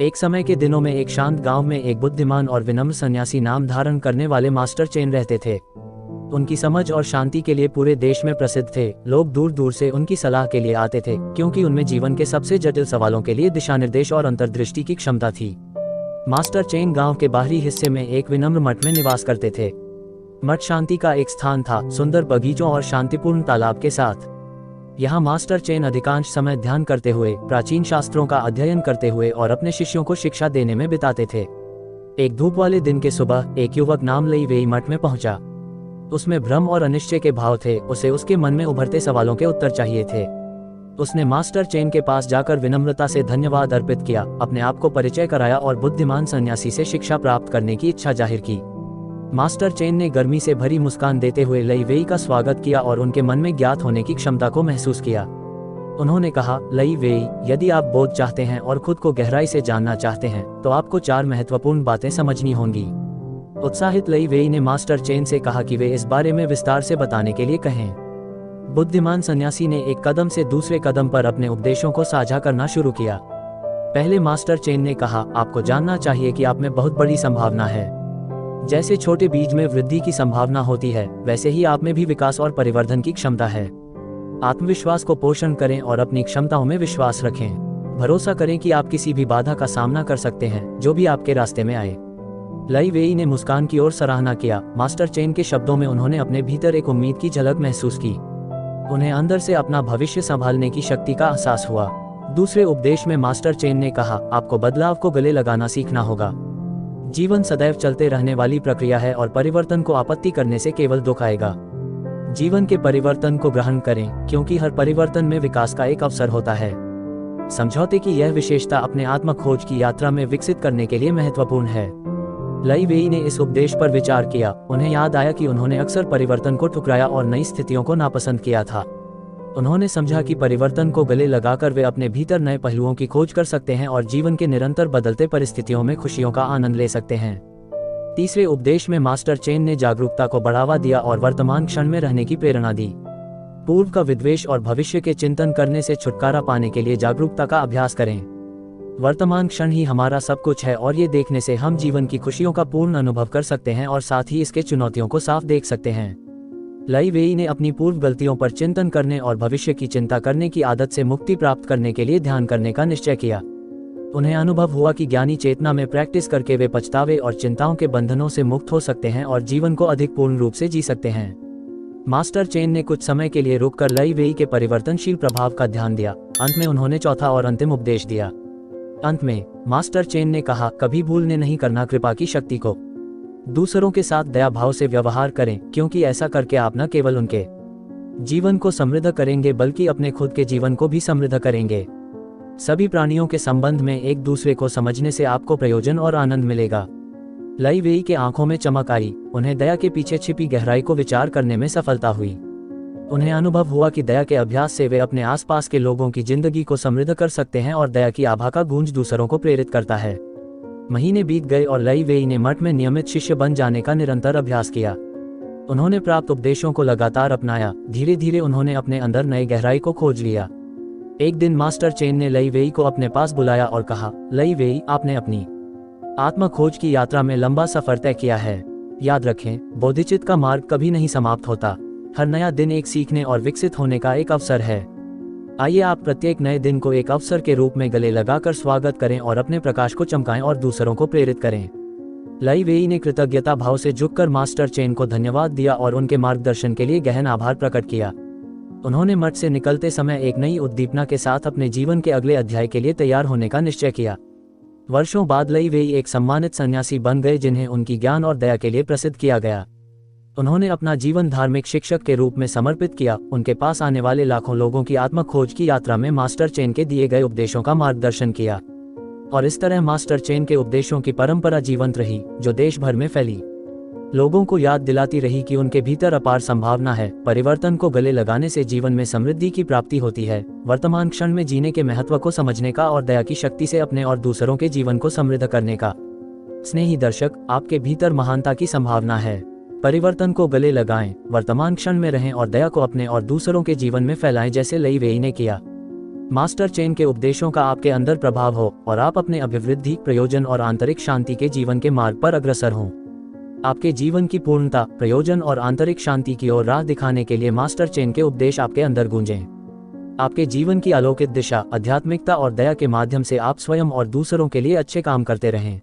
एक समय के दिनों में एक शांत गांव में एक बुद्धिमान और विनम्र सन्यासी नाम धारण करने वाले मास्टर चेन रहते थे। उनकी समझ और शांति के लिए पूरे देश में प्रसिद्ध थे। लोग दूर दूर से उनकी सलाह के लिए आते थे, क्योंकि उनमें जीवन के सबसे जटिल सवालों के लिए दिशानिर्देश और अंतर्दृष्टि की क्षमता थी। मास्टर चेन गांव के बाहरी हिस्से में एक विनम्र मठ में निवास करते थे। मठ शांति का एक स्थान था, सुंदर बगीचों और शांतिपूर्ण तालाब के साथ। यहाँ मास्टर चेन अधिकांश समय ध्यान करते हुए, प्राचीन शास्त्रों का अध्ययन करते हुए और अपने शिष्यों को शिक्षा देने में बिताते थे। एक धूप वाले दिन के सुबह एक युवक नाम लई वेई मठ में पहुंचा। उसमें भ्रम और अनिश्चय के भाव थे। उसे उसके मन में उभरते सवालों के उत्तर चाहिए थे। उसने मास्टर चेन के पास जाकर विनम्रता से धन्यवाद अर्पित किया, अपने आप को परिचय कराया और बुद्धिमान सन्यासी से शिक्षा प्राप्त करने की इच्छा जाहिर की। मास्टर चेन ने गर्मी से भरी मुस्कान देते हुए लई वेई का स्वागत किया और उनके मन में ज्ञात होने की क्षमता को महसूस किया। उन्होंने कहा, लई वेई, यदि आप बोध चाहते हैं और खुद को गहराई से जानना चाहते हैं तो आपको 4 महत्वपूर्ण बातें समझनी होंगी। उत्साहित लई वेई ने मास्टर चेन से कहा कि वे इस बारे में विस्तार से बताने के लिए कहें। बुद्धिमान सन्यासी ने एक कदम से दूसरे कदम पर अपने उपदेशों को साझा करना शुरू किया। पहले मास्टर चेन ने कहा, आपको जानना चाहिए कि आप में बहुत बड़ी संभावना है। जैसे छोटे बीज में वृद्धि की संभावना होती है, वैसे ही आप में भी विकास और परिवर्धन की क्षमता है। आत्मविश्वास को पोषण करें और अपनी क्षमताओं में विश्वास रखें। भरोसा करें कि आप किसी भी बाधा का सामना कर सकते हैं, जो भी आपके रास्ते में आए। लई वेई ने मुस्कान की ओर सराहना किया। मास्टर चेन के शब्दों में उन्होंने अपने भीतर एक उम्मीद की झलक महसूस की। उन्हें अंदर से अपना भविष्य संभालने की शक्ति का एहसास हुआ। दूसरे उपदेश में मास्टर चेन ने कहा, आपको बदलाव को गले लगाना सीखना होगा। जीवन सदैव चलते रहने वाली प्रक्रिया है और परिवर्तन को आपत्ति करने से केवल दुख आएगा। जीवन के परिवर्तन को ग्रहण करें, क्योंकि हर परिवर्तन में विकास का एक अवसर होता है। समझौते की यह विशेषता अपने आत्म खोज की यात्रा में विकसित करने के लिए महत्वपूर्ण है। लई वेई ने इस उपदेश पर विचार किया। उन्हें याद आया कि उन्होंने अक्सर परिवर्तन को ठुकराया और नई स्थितियों को नापसंद किया था। उन्होंने समझा कि परिवर्तन को गले लगाकर वे अपने भीतर नए पहलुओं की खोज कर सकते हैं और जीवन के निरंतर बदलते परिस्थितियों में खुशियों का आनंद ले सकते हैं। तीसरे उपदेश में मास्टर चेन ने जागरूकता को बढ़ावा दिया और वर्तमान क्षण में रहने की प्रेरणा दी। पूर्व का विद्वेष और भविष्य के चिंतन करने से छुटकारा पाने के लिए जागरूकता का अभ्यास करें। वर्तमान क्षण ही हमारा सब कुछ है और ये देखने से हम जीवन की खुशियों का पूर्ण अनुभव कर सकते हैं और साथ ही इसके चुनौतियों को साफ देख सकते हैं। लई वेई ने अपनी पूर्व गलतियों पर चिंतन करने और भविष्य की चिंता करने की आदत से मुक्ति प्राप्त करने के लिए ध्यान करने का निश्चय किया। उन्हें अनुभव हुआ कि ज्ञानी चेतना में प्रैक्टिस करके वे पछतावे और चिंताओं के बंधनों से मुक्त हो सकते हैं और जीवन को अधिक पूर्ण रूप से जी सकते हैं। मास्टर चेन ने कुछ समय के लिए रुककर लई वेई के परिवर्तनशील प्रभाव का ध्यान दिया। अंत में उन्होंने चौथा और अंतिम उपदेश दिया। अंत में मास्टर चेन ने कहा, कभी भूलने नहीं करना कृपा की शक्ति को। दूसरों के साथ दया भाव से व्यवहार करें, क्योंकि ऐसा करके आप न केवल उनके जीवन को समृद्ध करेंगे बल्कि अपने खुद के जीवन को भी समृद्ध करेंगे। सभी प्राणियों के संबंध में एक दूसरे को समझने से आपको प्रयोजन और आनंद मिलेगा। लई वेई के आंखों में चमक आई। उन्हें दया के पीछे छिपी गहराई को विचार करने में सफलता हुई। उन्हें अनुभव हुआ कि दया के अभ्यास से वे अपने आसपास के लोगों की जिंदगी को समृद्ध कर सकते हैं और दया की आभा का गूंज दूसरों को प्रेरित करता है। महीने बीत गए और लई वेई ने मठ में नियमित शिष्य बन जाने का निरंतर अभ्यास किया। उन्होंने प्राप्त उपदेशों को लगातार अपनाया। धीरे धीरे उन्होंने अपने अंदर नए गहराई को खोज लिया। एक दिन मास्टर चेन ने लई वेई को अपने पास बुलाया और कहा, लई वेई, आपने अपनी आत्म खोज की यात्रा में लंबा सफर तय किया है। याद रखें, बोधिचित्त का मार्ग कभी नहीं समाप्त होता। हर नया दिन एक सीखने और विकसित होने का एक अवसर है। आइए आप प्रत्येक नए दिन को एक अवसर के रूप में गले लगाकर स्वागत करें और अपने प्रकाश को चमकाएं और दूसरों को प्रेरित करें। लई वेई ने कृतज्ञता भाव से झुककर मास्टर चेन को धन्यवाद दिया और उनके मार्गदर्शन के लिए गहन आभार प्रकट किया। उन्होंने मठ से निकलते समय एक नई उद्दीपना के साथ अपने जीवन के अगले अध्याय के लिए तैयार होने का निश्चय किया। वर्षों बाद लई वेई एक सम्मानित सन्यासी बन गए, जिन्हें उनकी ज्ञान और दया के लिए प्रसिद्ध किया गया। उन्होंने अपना जीवन धार्मिक शिक्षक के रूप में समर्पित किया। उनके पास आने वाले लाखों लोगों की आत्म खोज की यात्रा में मास्टर चेन के दिए गए उपदेशों का मार्गदर्शन किया और इस तरह मास्टर चेन के उपदेशों की परंपरा जीवंत रही, जो देश भर में फैली। लोगों को याद दिलाती रही कि उनके भीतर अपार संभावना है। परिवर्तन को गले लगाने से जीवन में समृद्धि की प्राप्ति होती है। वर्तमान क्षण में जीने के महत्व को समझने का और दया की शक्ति से अपने और दूसरों के जीवन को समृद्ध करने का। स्नेही दर्शक, आपके भीतर महानता की संभावना है। परिवर्तन को गले लगाएं, वर्तमान क्षण में रहें और दया को अपने और दूसरों के जीवन में फैलाएं, जैसे लई वेई ने किया। मास्टर चेन के उपदेशों का आपके अंदर प्रभाव हो और आप अपने अभिवृद्धि, प्रयोजन और आंतरिक शांति के जीवन के मार्ग पर अग्रसर हों। आपके जीवन की पूर्णता, प्रयोजन और आंतरिक शांति की ओर राह दिखाने के लिए मास्टर चेन के उपदेश आपके अंदर गूंजें। आपके जीवन की अलौकिक दिशा, आध्यात्मिकता और दया के माध्यम से आप स्वयं और दूसरों के लिए अच्छे काम करते रहें।